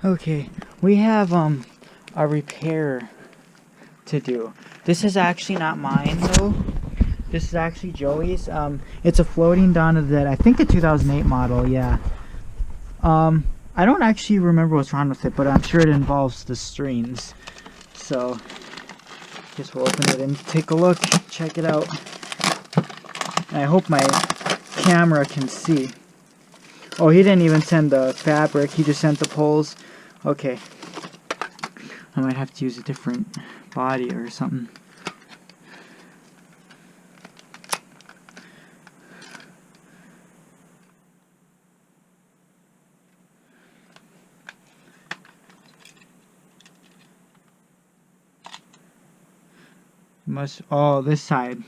Okay, we have a repair to do. This is actually not mine though. This is actually Joey's. It's a floating Dawn of the Dead. I think a 2008 model. Yeah. I don't actually remember what's wrong with it, but I'm sure it involves the strings. So, guess we'll open it and take a look, check it out. And I hope my camera can see. Oh, he didn't even send the fabric, he just sent the poles. Okay. I might have to use a different body or something. Oh, this side.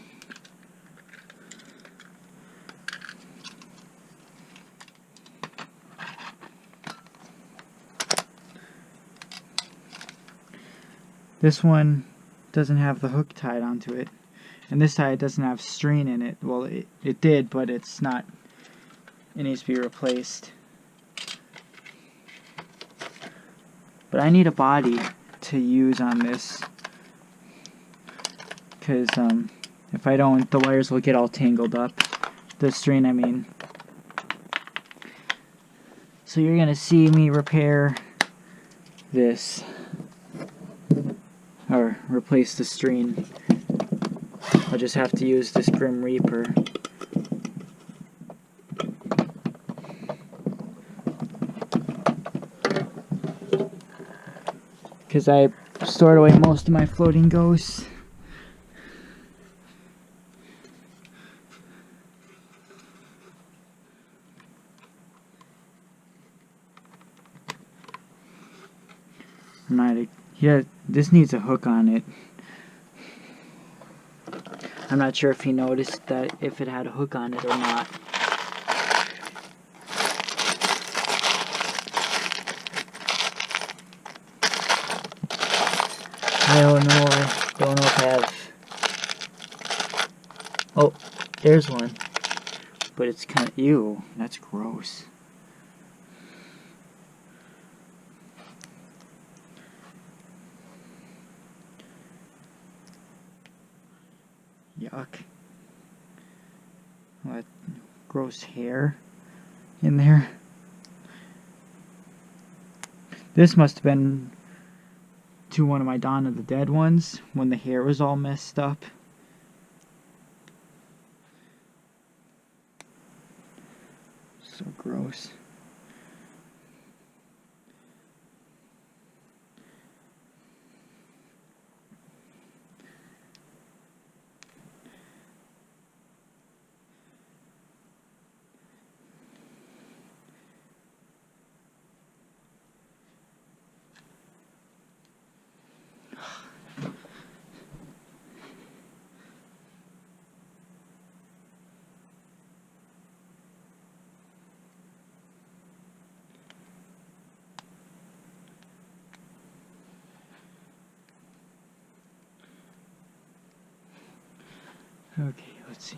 This one doesn't have the hook tied onto it. And this side doesn't have string in it. Well, it did, but it's not. It needs to be replaced. But I need a body to use on this. Because if I don't, the wires will get all tangled up. The string, I mean. So you're going to see me repair this. Or replace the string. I'll just have to use this Grim Reaper. Because I stored away most of my floating ghosts. Yeah, this needs a hook on it. I'm not sure if he noticed that if it had a hook on it or not. I don't know. I don't know if I have. Oh, there's one. But it's kind of, ew, that's gross. Yuck. What gross hair in there. This must have been to one of my Dawn of the Dead ones when the hair was all messed up. So gross. Okay, let's see.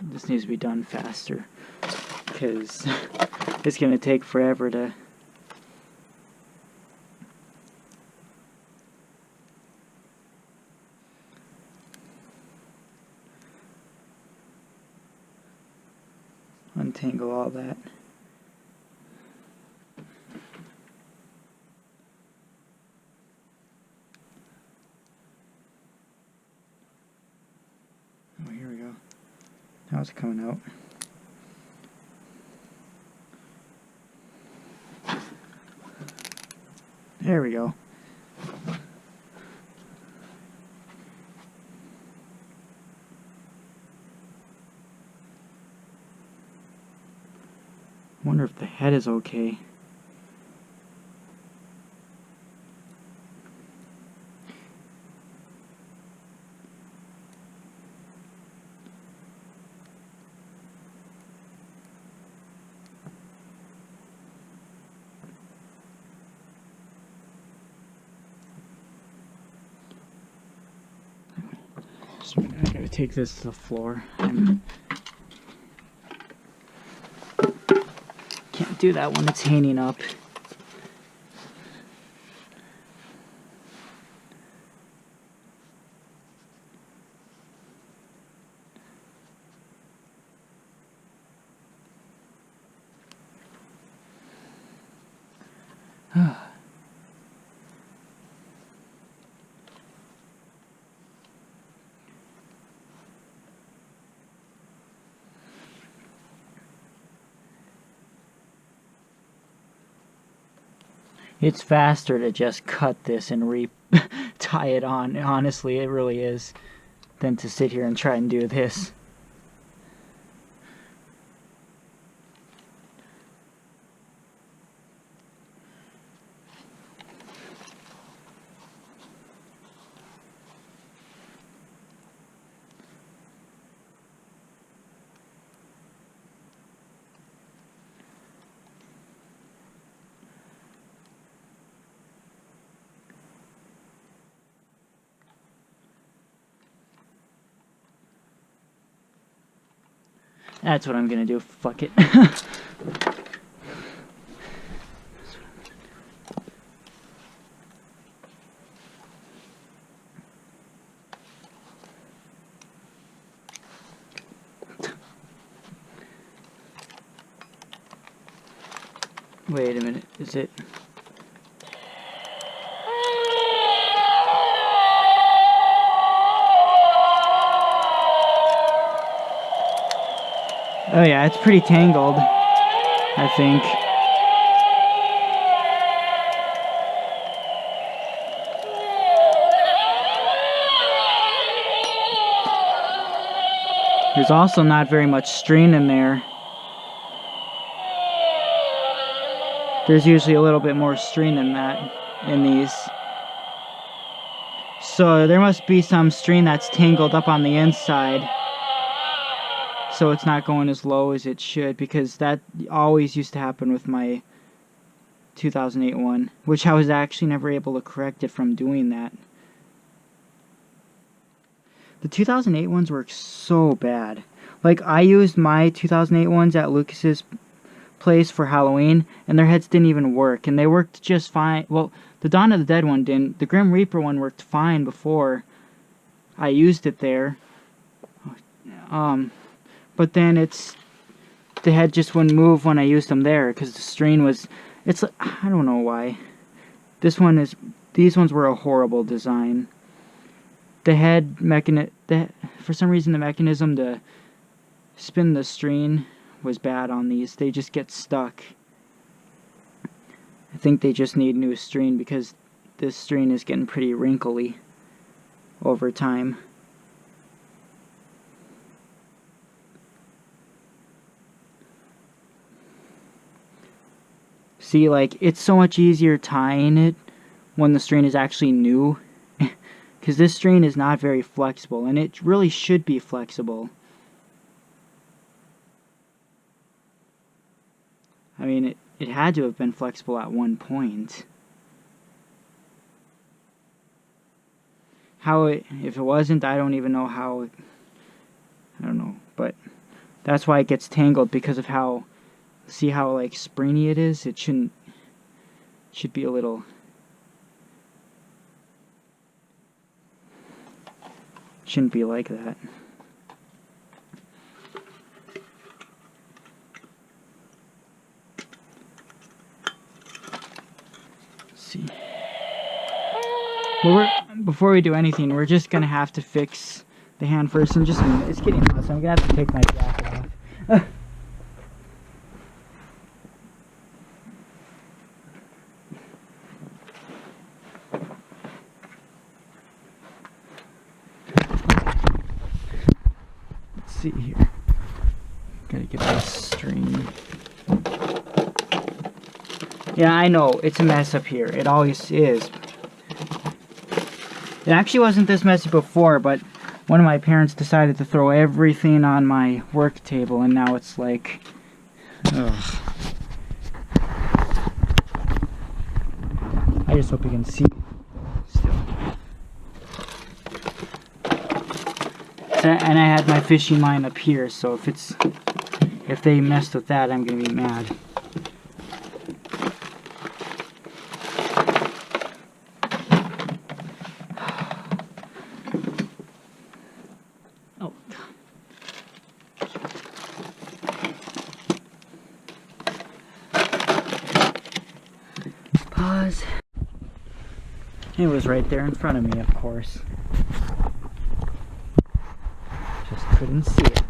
This needs to be done faster because it's going to take forever to. Untangle all that. Oh, here we go. Now it's coming out. There we go. I wonder if the head is okay. So I gotta take this to the floor. Can't do that when it's hanging up. It's faster to just cut this and tie it on. Honestly, it really is. Than to sit here and try and do this. That's what I'm gonna do. Fuck it. Wait a minute. Is it? Oh yeah, it's pretty tangled, I think. There's also not very much strain in there. There's usually a little bit more strain in that, in these. So there must be some strain that's tangled up on the inside. So it's not going as low as it should, because that always used to happen with my 2008 one, which I was actually never able to correct it from doing that. The 2008 ones work so bad. Like, I used my 2008 ones at Lucas's place for Halloween, and their heads didn't even work, and they worked just fine. Well, the Dawn of the Dead one didn't. The Grim Reaper one worked fine before I used it there. But then the head just wouldn't move when I used them there, because the strain was, I don't know why. These ones were a horrible design. The head for some reason the mechanism to spin the strain was bad on these. They just get stuck. I think they just need new strain, because this strain is getting pretty wrinkly over time. See, like, it's so much easier tying it when the strain is actually new, because this strain is not very flexible, and it really should be flexible. I mean, it had to have been flexible at one point. If it wasn't, I don't even know how, I don't know, but that's why it gets tangled, because of how, see how, like, springy it is? It should be a little, shouldn't be like that. Let's see. Well, before we do anything, we're just gonna have to fix the hand first, and it's getting hot, so I'm gonna have to take my jacket off. See here. Gotta get this string. Yeah, I know, it's a mess up here. It always is. It actually wasn't this messy before, but one of my parents decided to throw everything on my work table, and now it's like, ugh. I just hope you can see still. And I had my fishing line up here, so if they messed with that, I'm gonna be mad. Oh. Pause. It was right there in front of me, of course. Just couldn't see it.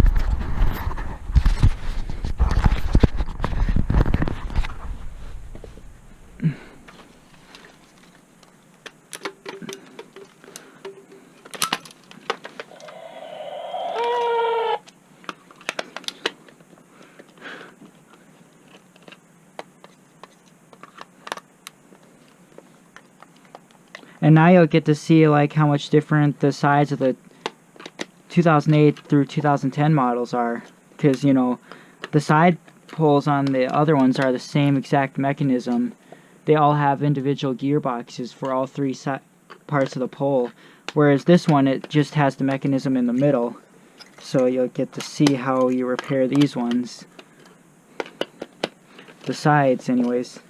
And now you'll get to see like how much different the sides of the 2008 through 2010 models are, because you know the side poles on the other ones are the same exact mechanism. They all have individual gearboxes for all three parts of the pole, whereas this one, it just has the mechanism in the middle. So you'll get to see how you repair these ones, the sides anyways.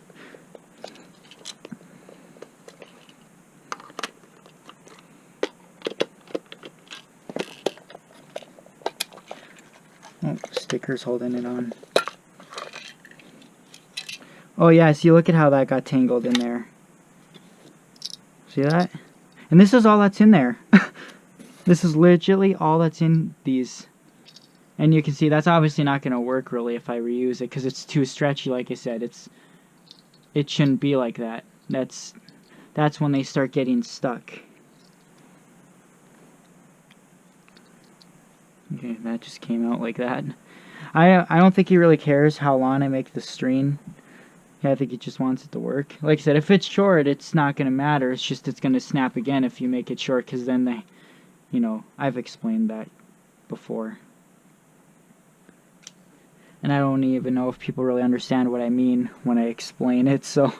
Oh, sticker's holding it on. Oh yeah, see, look at how that got tangled in there. See that? And this is all that's in there. This is literally all that's in these. And you can see that's obviously not going to work really if I reuse it, because it's too stretchy. Like I said, it shouldn't be like that. That's when they start getting stuck. Okay, that just came out like that. I don't think he really cares how long I make the string. Yeah, I think he just wants it to work. Like I said, if it's short, it's not going to matter. It's just it's going to snap again if you make it short, because then they, you know, I've explained that before. And I don't even know if people really understand what I mean when I explain it, so.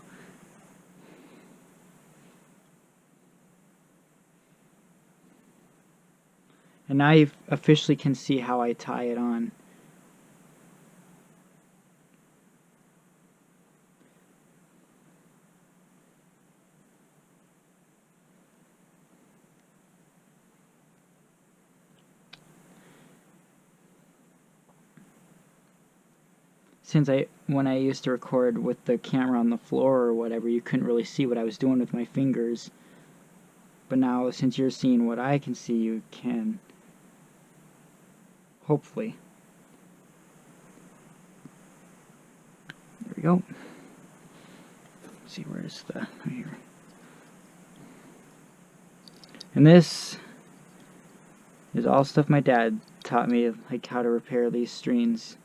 And now you officially can see how I tie it on. Since when I used to record with the camera on the floor or whatever, you couldn't really see what I was doing with my fingers. But now, since you're seeing what I can see, you can. Hopefully. There we go. Let's see, where's the... right here. And this is all stuff my dad taught me, like how to repair these strings.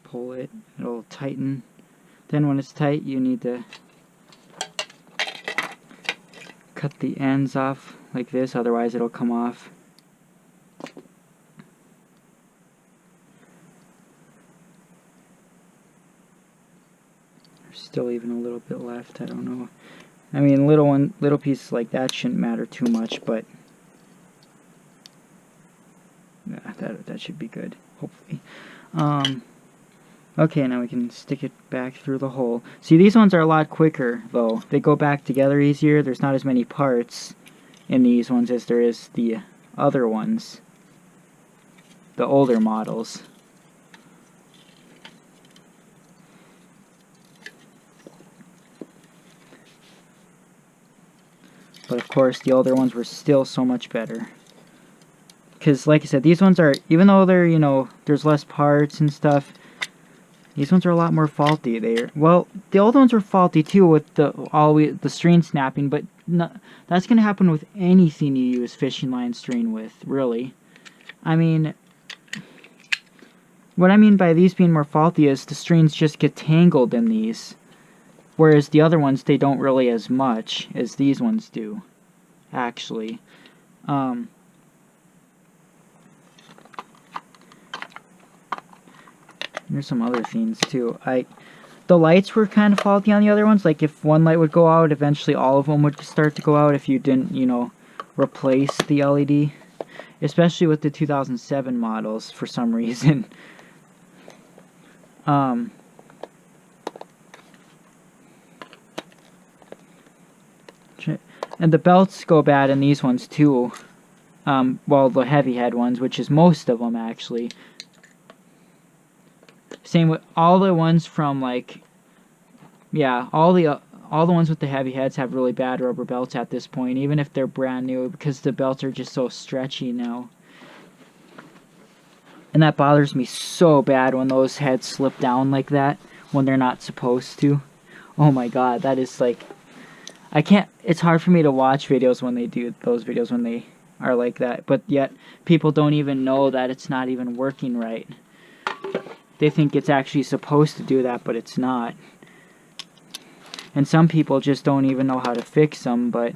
Pull it, it'll tighten. Then when it's tight, you need to cut the ends off like this, otherwise it'll come off. There's still even a little bit left, I don't know. I mean, little pieces like that shouldn't matter too much, but yeah, that should be good, hopefully. Okay, now we can stick it back through the hole. See, these ones are a lot quicker, though. They go back together easier. There's not as many parts in these ones as there is the other ones. The older models. But of course, the older ones were still so much better. Because, like I said, these ones are, even though they're, you know, there's less parts and stuff, these ones are a lot more faulty. Well, the old ones were faulty too with the string snapping, but that's going to happen with anything you use fishing line string with, really. I mean, what I mean by these being more faulty is the strings just get tangled in these, whereas the other ones, they don't really as much as these ones do, actually. There's some other things too. the lights were kind of faulty on the other ones. Like, if one light would go out, eventually all of them would start to go out if you didn't, you know, replace the LED. Especially with the 2007 models, for some reason. And the belts go bad in these ones, too. Well, the heavy head ones, which is most of them, actually. Same with all the ones from, like, yeah, all the ones with the heavy heads have really bad rubber belts at this point, even if they're brand new, because the belts are just so stretchy now. And that bothers me so bad when those heads slip down like that, when they're not supposed to. Oh my god, that is like... I can't... It's hard for me to watch videos when they do those videos when they are like that, but yet people don't even know that it's not even working right. They think it's actually supposed to do that, but it's not. And some people just don't even know how to fix them, but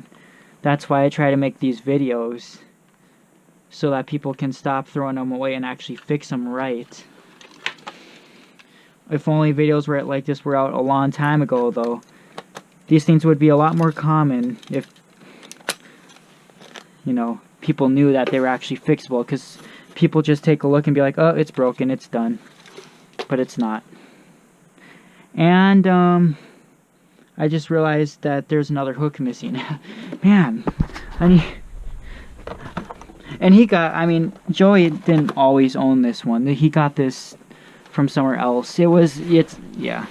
that's why I try to make these videos, so that people can stop throwing them away and actually fix them right. If only videos like this were out a long time ago, though, these things would be a lot more common if, you know, people knew that they were actually fixable, because people just take a look and be like, oh, it's broken, it's done. But it's not. And, I just realized that there's another hook missing. Man, and he got, I mean, Joey didn't always own this one. He got this from somewhere else. Yeah.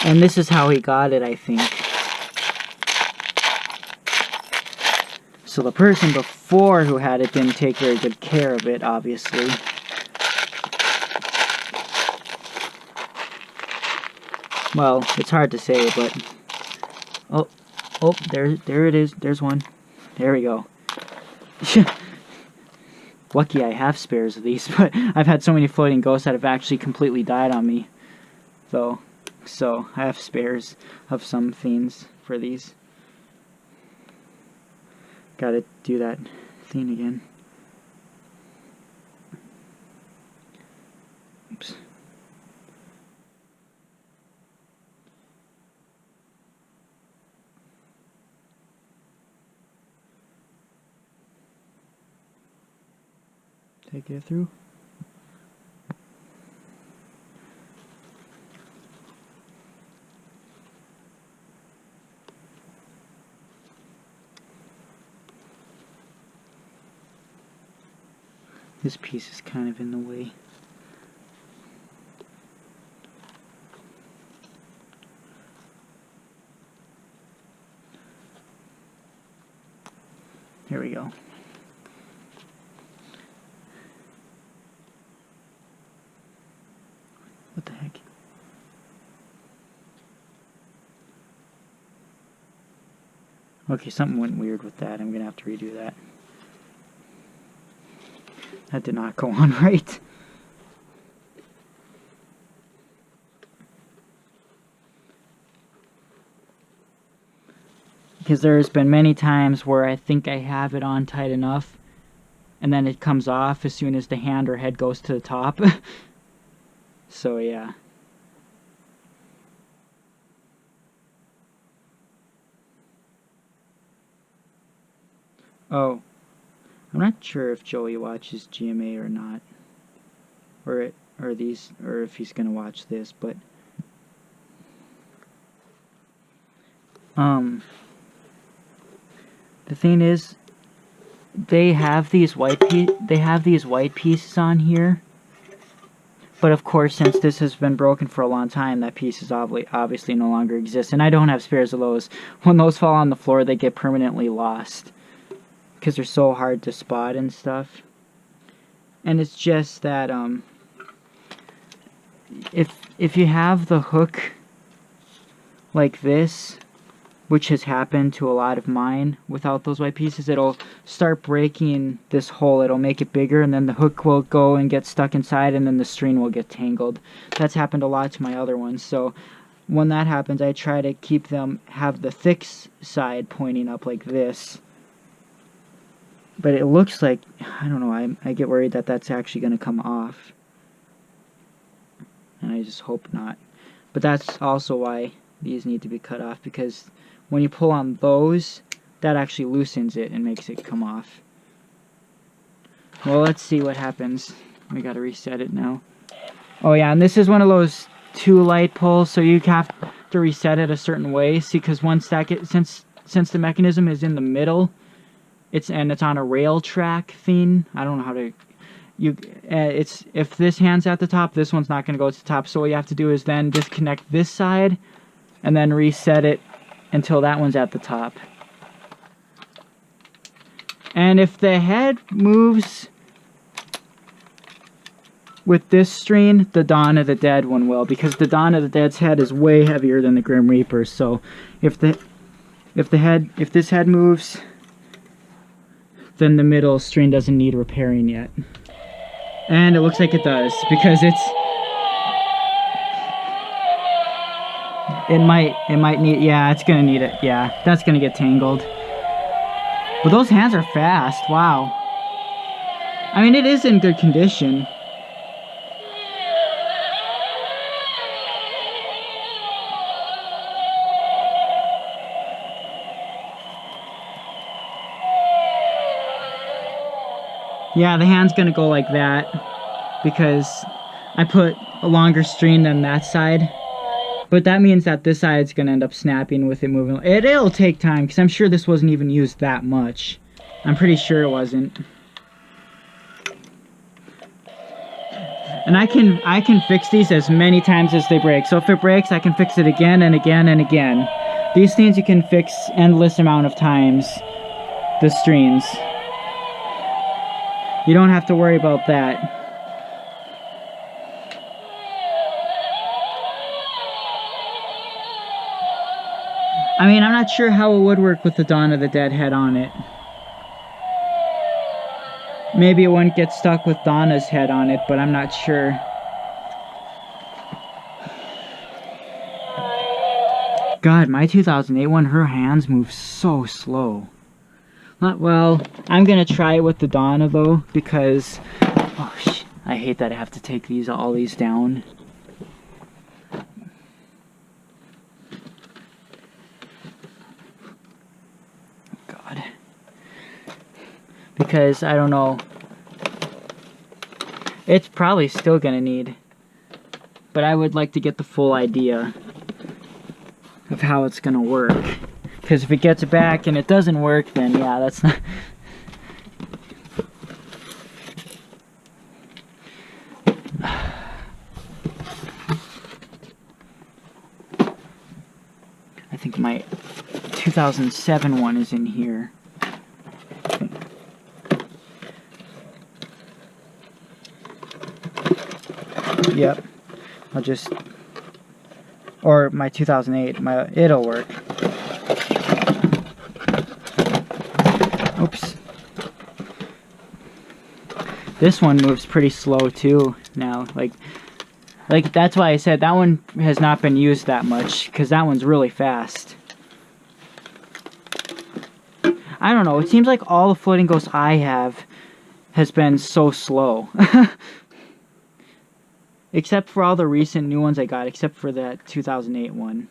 And this is how he got it, I think. So the person before who had it didn't take very good care of it, obviously. Well, it's hard to say, but... Oh, there it is. There's one. There we go. Lucky I have spares of these, but I've had so many floating ghosts that have actually completely died on me. Though, so I have spares of some things for these. Gotta do that thing again. Oops. Take it through. This piece is kind of in the way. Here we go. What the heck? Okay, something went weird with that. I'm gonna have to redo that. That did not go on right. Because there's been many times where I think I have it on tight enough, and then it comes off as soon as the hand or head goes to the top. So yeah. Oh, I'm not sure if Joey watches GMA or not, or if he's gonna watch this, but the thing is, they have these white pieces on here. But of course, since this has been broken for a long time, that piece is obviously no longer exists. And I don't have spares of those. When those fall on the floor, they get permanently lost, because they're so hard to spot and stuff. And it's just that if you have the hook like this, which has happened to a lot of mine without those white pieces, it'll start breaking this hole. It'll make it bigger, and then the hook will go and get stuck inside, and then the string will get tangled. That's happened a lot to my other ones. So when that happens, I try to keep them, have the thick side pointing up like this. But it looks like, I don't know, I get worried that that's actually going to come off. and I just hope not. But that's also why these need to be cut off, because when you pull on those, that actually loosens it and makes it come off. Well, let's see what happens. We gotta reset it now. Oh yeah, and this is one of those 2 light pulls, so you have to reset it a certain way. See, because once that since the mechanism is in the middle, it's on a rail track thing. I don't know how to. It's if this hand's at the top, this one's not going to go to the top. So what you have to do is then disconnect this side, and then reset it until that one's at the top. And if the head moves with this string, the Dawn of the Dead one will, because the Dawn of the Dead's head is way heavier than the Grim Reaper's. So if this head moves, then the middle string doesn't need repairing yet. And it looks like it does, because it might need, yeah, it's gonna need it. Yeah, that's gonna get tangled. But those hands are fast. Wow. I mean, it is in good condition. Yeah, the hand's gonna go like that because I put a longer string than that side. But that means that this side's gonna end up snapping with it moving. It'll take time, because I'm sure this wasn't even used that much. I'm pretty sure it wasn't. And I can fix these as many times as they break. So if it breaks, I can fix it again and again and again. These things you can fix endless amount of times. The strings. You don't have to worry about that. I mean, I'm not sure how it would work with the Dawn of the Dead head on it. Maybe it wouldn't get stuck with Donna's head on it, but I'm not sure. God, my 2008 one, her hands move so slow. Well, I'm gonna try it with the Donna though, because oh shit, I hate that I have to take all these down. God, because I don't know. It's probably still gonna need, but I would like to get the full idea of how it's gonna work. Because if it gets back and it doesn't work, then yeah, that's not... I think my 2007 one is in here. Yep. I'll just... Or my 2008, it'll work. Oops. This one moves pretty slow too now. Like that's why I said that one has not been used that much, because that one's really fast. I don't know, it seems like all the floating ghosts I have has been so slow. Except for all the recent new ones I got, except for that 2008 one.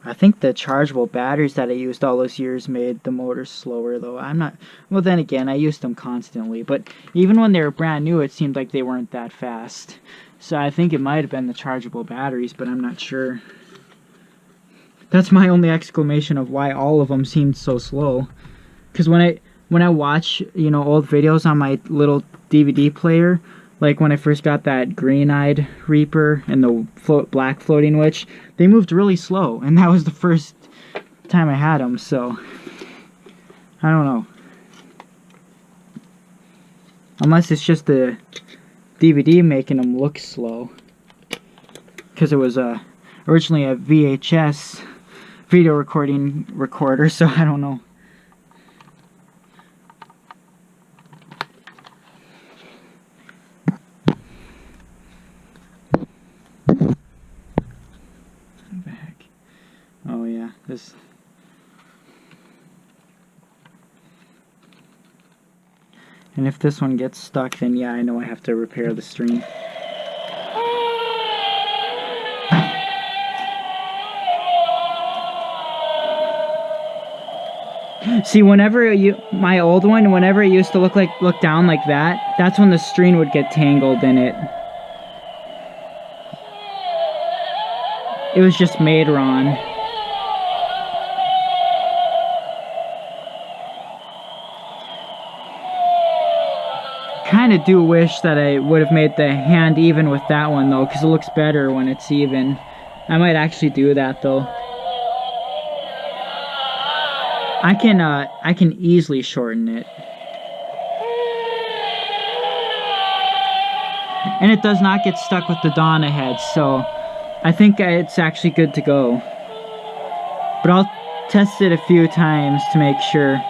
I think the chargeable batteries that I used all those years made the motors slower, though. I'm not... Well, then again, I used them constantly. But even when they were brand new, it seemed like they weren't that fast. So I think it might have been the chargeable batteries, but I'm not sure. That's my only exclamation of why all of them seemed so slow. Because when I watch, you know, old videos on my little DVD player, like when I first got that green-eyed Reaper and the black floating witch, they moved really slow, and that was the first time I had them, so I don't know. Unless it's just the DVD making them look slow, because it was originally a VHS video recorder, so I don't know. Oh yeah, this. And if this one gets stuck, then yeah, I know I have to repair the string. See, my old one, whenever it used to look down like that, that's when the string would get tangled in it. It was just made wrong. Kind of do wish that I would have made the hand even with that one though, because it looks better when it's even. I might actually do that though. I can easily shorten it. And it does not get stuck with the Donna head, so I think it's actually good to go. But I'll test it a few times to make sure.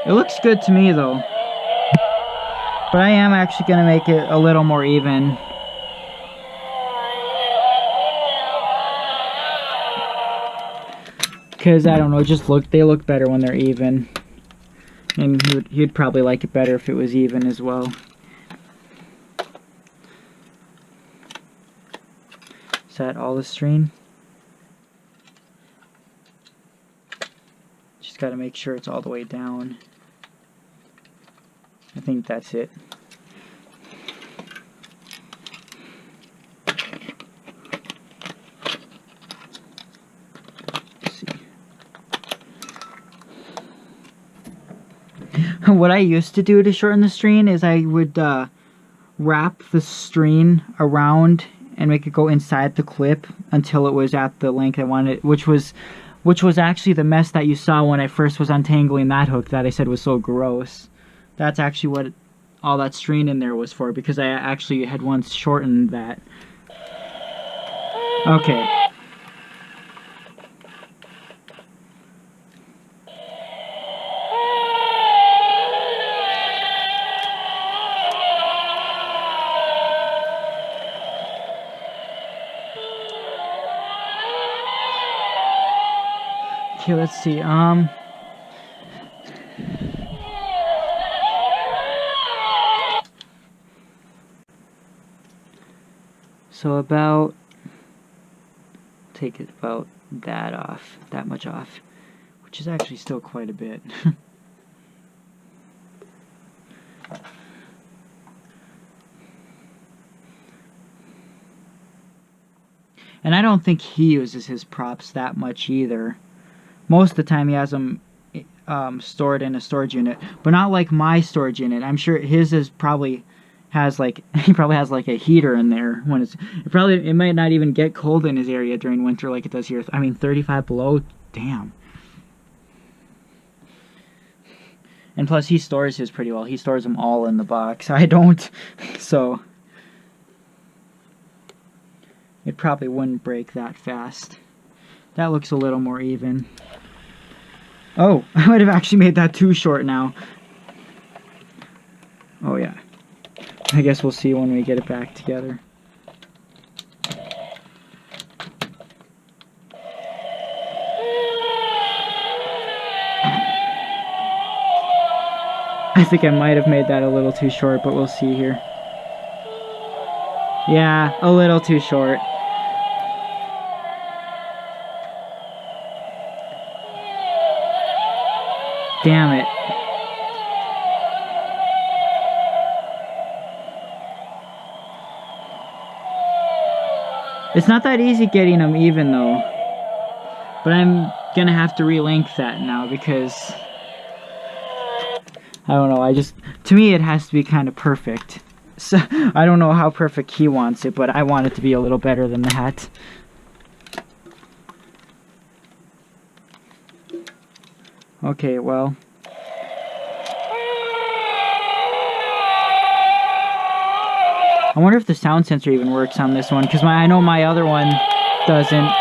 It looks good to me though. But I am actually going to make it a little more even. Because, I don't know, they look better when they're even. And he'd probably like it better if it was even as well. Is that all the string? Just got to make sure it's all the way down. I think that's it. Let's see. What I used to do to shorten the string is I would wrap the string around and make it go inside the clip until it was at the length I wanted, which was actually the mess that you saw when I first was untangling that hook that I said was so gross. That's actually what all that string in there was for, because I actually had once shortened that. Okay. Okay, let's see. So take it about that off, that much off, which is actually still quite a bit. And I don't think he uses his props that much either. Most of the time he has them stored in a storage unit, but not like my storage unit. I'm sure his is probably has like he probably has like a heater in there when it might not even get cold in his area during winter like it does here. I mean 35 below, damn. And plus he stores his pretty well. He stores them all in the box. I don't. So it probably wouldn't break that fast. That looks a little more even. Oh, I might have actually made that too short now. Oh yeah. I guess we'll see when we get it back together. I think I might have made that a little too short, but we'll see here. Yeah, a little too short. Damn it. It's not that easy getting them even though. But I'm gonna have to re-length that now because I don't know, to me it has to be kind of perfect. So I don't know how perfect he wants it, but I want it to be a little better than that. Okay, well. I wonder if the sound sensor even works on this one, because I know my other one doesn't.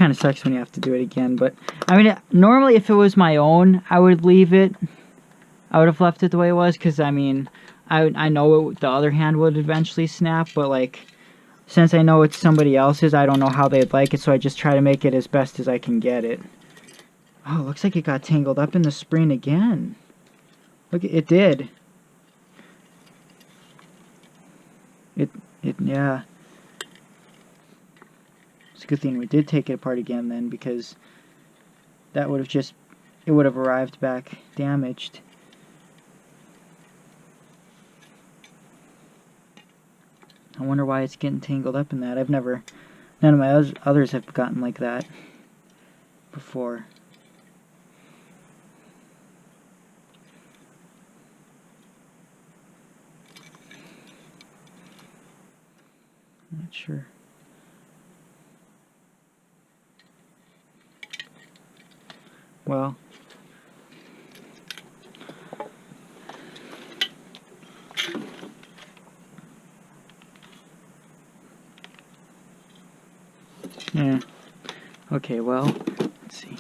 kind of sucks when you have to do it again, but I mean, normally if it was my own, I would leave it. I would have left it the way it was, because I mean, I know the other hand would eventually snap, but like, since I know it's somebody else's, I don't know how they'd like it, so I just try to make it as best as I can get it. Oh, looks like it got tangled up in the spring again. Look, it did. Yeah. It's a good thing we did take it apart again then, because that would have just, it would have arrived back damaged. I wonder why it's getting tangled up in that. None of my others have gotten like that before. Not sure. Well, yeah. Okay, well, let's see.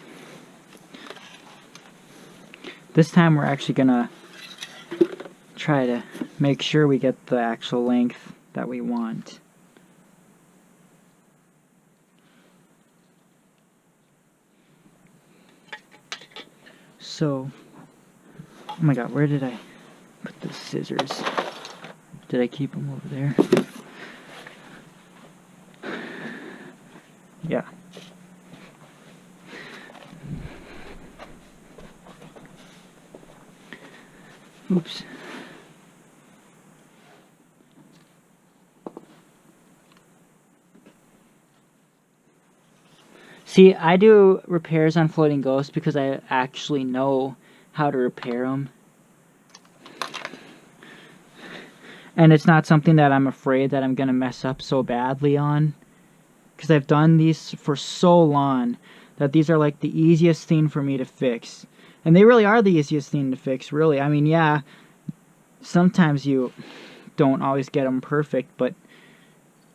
This time we're actually gonna try to make sure we get the actual length that we want. So, oh my god, where did I put the scissors? Did I keep them over there? Yeah. Oops. See, I do repairs on floating ghosts because I actually know how to repair them. And it's not something that I'm afraid that I'm going to mess up so badly on. Because I've done these for so long that these are like the easiest thing for me to fix. And they really are the easiest thing to fix, really. I mean, yeah, sometimes you don't always get them perfect, but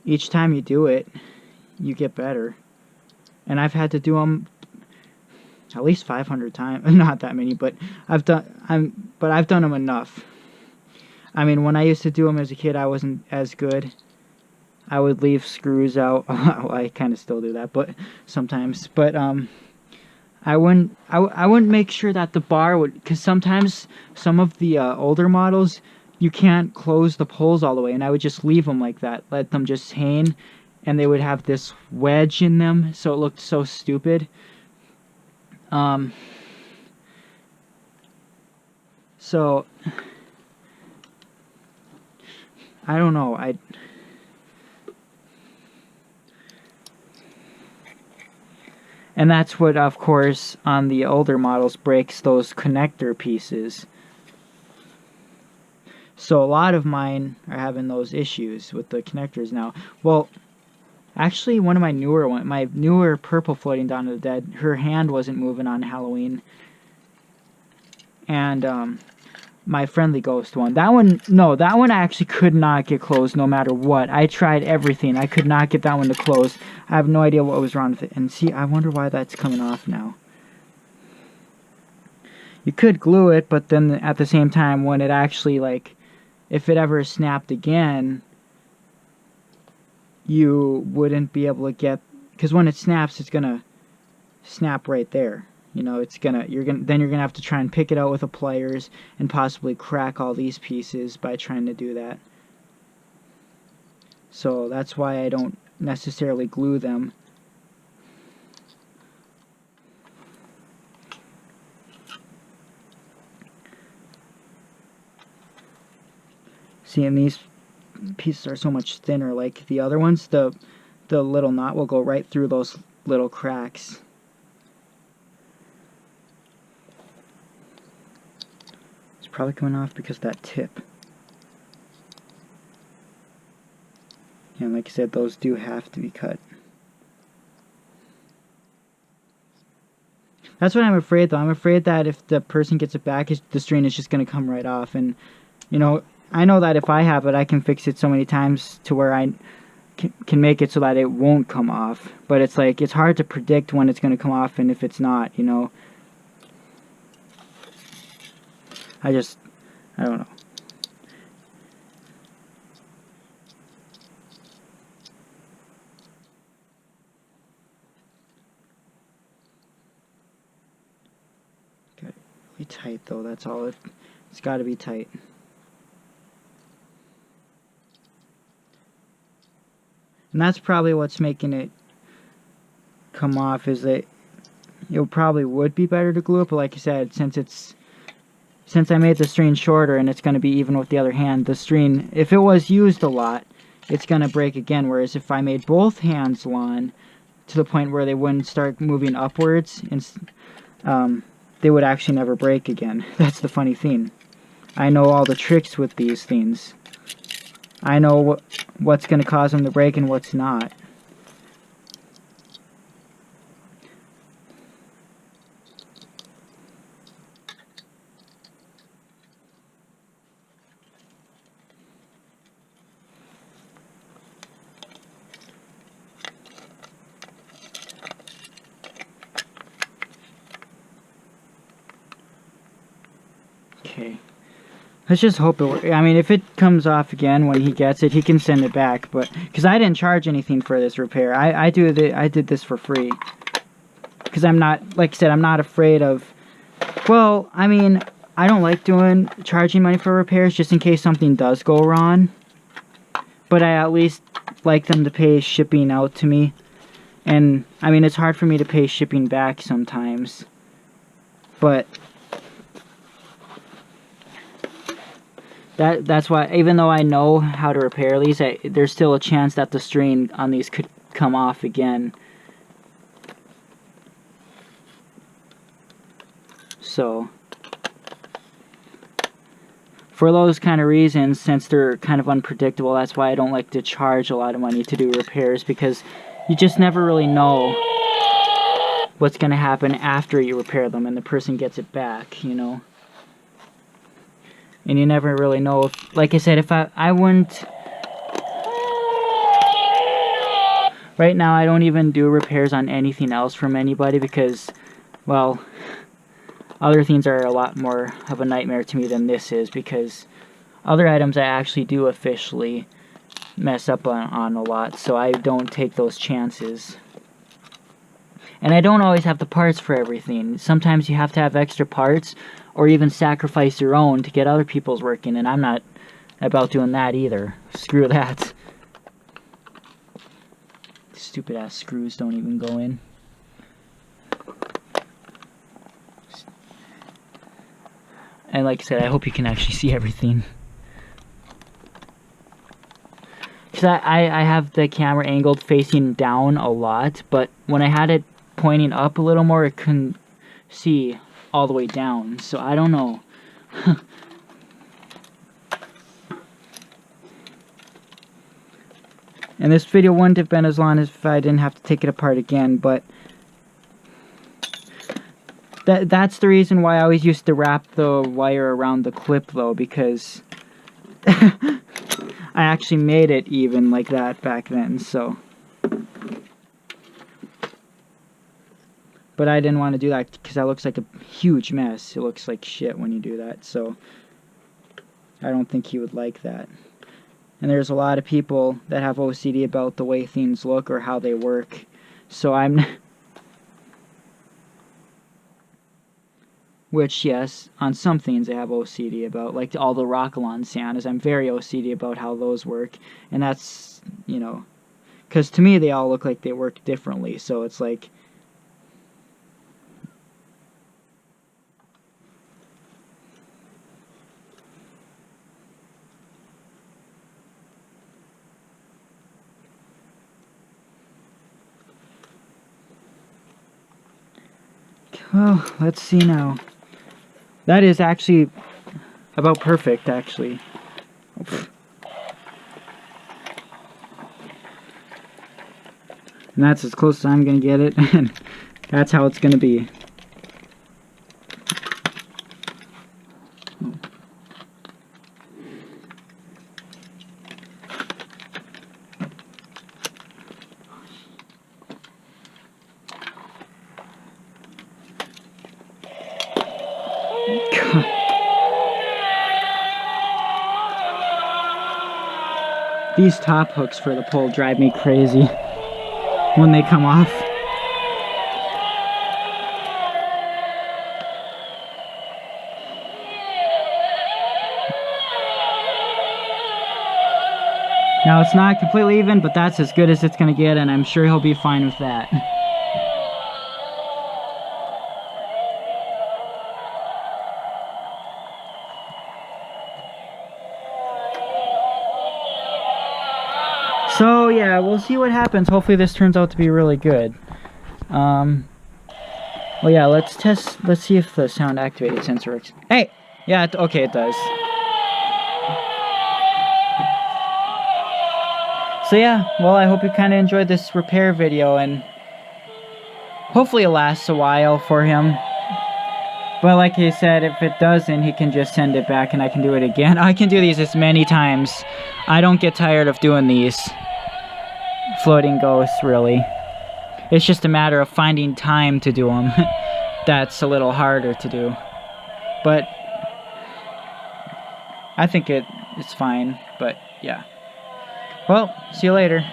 each time you do it, you get better. And I've had to do them at least 500 times. Not that many, but I've done them enough. I mean, when I used to do them as a kid, I wasn't as good. I would leave screws out. Well, I kind of still do that, but sometimes. But I wouldn't make sure that the bar would, because sometimes some of the older models you can't close the poles all the way, and I would just leave them like that, let them just hang, and they would have this wedge in them, so it looked so stupid. So I don't know. And that's what, of course, on the older models breaks those connector pieces. So a lot of mine are having those issues with the connectors now. Well, actually, one of my newer purple Floating Dawn of the Dead, her hand wasn't moving on Halloween. And my Friendly Ghost one, that one I actually could not get closed no matter what. I tried everything. I could not get that one to close. I have no idea what was wrong with it. And see, I wonder why that's coming off now. You could glue it, but then at the same time, when it actually, like, if it ever snapped again, you wouldn't be able to get, because when it snaps, it's gonna snap right there. You know, then you're gonna have to try and pick it out with the pliers and possibly crack all these pieces by trying to do that. So that's why I don't necessarily glue them. See, and these pieces are so much thinner. Like the other ones, the little knot will go right through those little cracks. Probably coming off because of that tip. And like I said, those do have to be cut. That's what I'm afraid though. I'm afraid that if the person gets it back, the string is just going to come right off. And, you know, I know that if I have it, I can fix it so many times to where I can make it so that it won't come off. But it's like, it's hard to predict when it's going to come off and if it's not, you know. I don't know. Got it really tight though, that's all. It's got to be tight. And that's probably what's making it come off, is that it probably would be better to glue it, but like I said, since I made the string shorter and it's going to be even with the other hand, the string, if it was used a lot, it's going to break again, whereas if I made both hands long to the point where they wouldn't start moving upwards, and they would actually never break again. That's the funny thing. I know all the tricks with these things. I know what's going to cause them to break and what's not. Okay. Let's just hope it works. I mean, if it comes off again when he gets it, he can send it back. But because I didn't charge anything for this repair, I did this for free. Because I'm not, like I said, I'm not afraid of. Well, I mean, I don't like charging money for repairs just in case something does go wrong. But I at least like them to pay shipping out to me. And I mean, it's hard for me to pay shipping back sometimes. But that's why, even though I know how to repair these, there's still a chance that the string on these could come off again. So, for those kind of reasons, since they're kind of unpredictable, that's why I don't like to charge a lot of money to do repairs, because you just never really know what's going to happen after you repair them and the person gets it back, you know. And you never really know if, like I said, if I wouldn't, right now I don't even do repairs on anything else from anybody because, well, other things are a lot more of a nightmare to me than this is, because other items I actually do officially mess up on a lot, so I don't take those chances. And I don't always have the parts for everything. Sometimes you have to have extra parts, or even sacrifice your own to get other people's working, and I'm not about doing that either. Screw that. Stupid ass screws don't even go in. And like I said, I hope you can actually see everything. Because I have the camera angled facing down a lot, but when I had it pointing up a little more, it couldn't see all the way down, so I don't know. And this video wouldn't have been as long as if I didn't have to take it apart again, but that's the reason why I always used to wrap the wire around the clip though, because I actually made it even like that back then, so. But I didn't want to do that because that looks like a huge mess. It looks like shit when you do that, so I don't think he would like that. And there's a lot of people that have OCD about the way things look or how they work, so I'm... Which, yes, on some things I have OCD about, like all the Rockalon Santas. I'm very OCD about how those work, and that's, you know, because to me they all look like they work differently, so it's like... Well, let's see now. That is actually about perfect, actually. And that's as close as I'm gonna get it, and that's how it's gonna be. These top hooks for the pole drive me crazy when they come off. Now it's not completely even, but that's as good as it's gonna get, and I'm sure he'll be fine with that. So yeah, we'll see what happens. Hopefully this turns out to be really good. Well yeah, let's see if the sound activated sensor works. Hey! Yeah, okay, it does. So yeah, well I hope you kind of enjoyed this repair video, and hopefully it lasts a while for him. But like he said, if it doesn't, he can just send it back and I can do it again. I can do these as many times. I don't get tired of doing these floating ghosts, really. It's just a matter of finding time to do them. That's a little harder to do. But I think it's fine, but yeah. Well, see you later.